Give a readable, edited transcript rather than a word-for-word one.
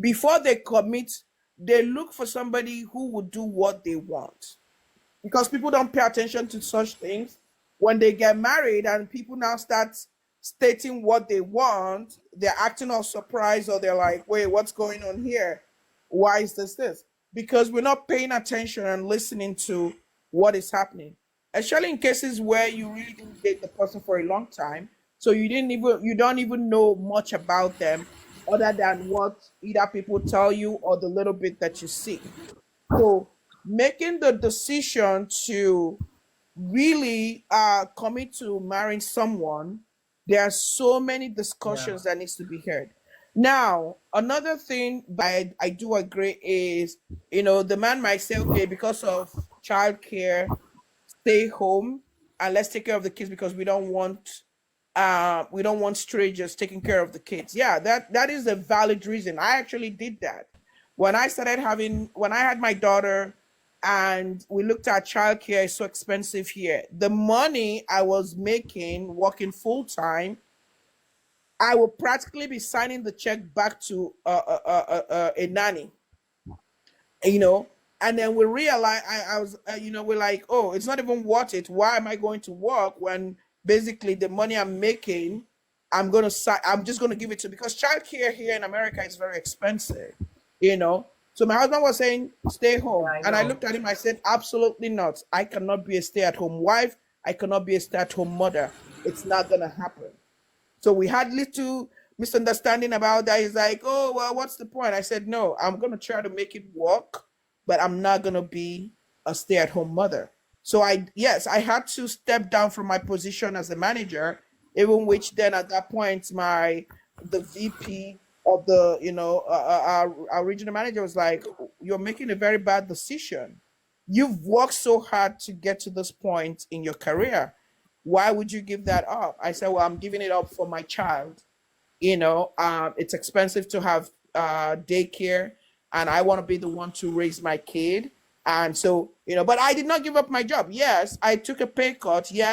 before they commit, they look for somebody who will do what they want, because people don't pay attention to such things. When they get married and people now start stating what they want, they're acting all surprised, or they're like, wait, what's going on here? Why is this? Because we're not paying attention and listening to what is happening. Especially in cases where you really didn't date the person for a long time. So you don't even know much about them other than what either people tell you or the little bit that you see. So making the decision to really commit to marrying someone, there are so many Yeah. discussions that needs to be heard. Now, another thing I do agree is, the man might say, okay, because of childcare, stay home and let's take care of the kids because we don't want strangers taking care of the kids. Yeah, that is a valid reason. I actually did that. When I had my daughter and we looked at childcare, it's so expensive here. The money I was making working full time, I will practically be signing the check back to a nanny, you know. And then we realize I was, we're like, oh, it's not even worth it. Why am I going to work when basically the money I'm making, I'm just gonna give it to, because childcare here in America is very expensive, you know. So my husband was saying, stay Yeah, home. I And I know. looked at him, I said, absolutely not. I cannot be a stay-at-home wife. I cannot be a stay-at-home mother. It's not gonna happen. So we had little misunderstanding about that. He's like, oh, well, what's the point? I said, no, I'm going to try to make it work, but I'm not going to be a stay at home mother. So yes, I had to step down from my position as a manager, even which then at that point, the VP of our regional manager was like, you're making a very bad decision. You've worked so hard to get to this point in your career. Why would you give that up? I said, well, I'm giving it up for my child. It's expensive to have daycare, and I want to be the one to raise my kid. And so, but I did not give up my job. Yes, I took a pay cut. Yes,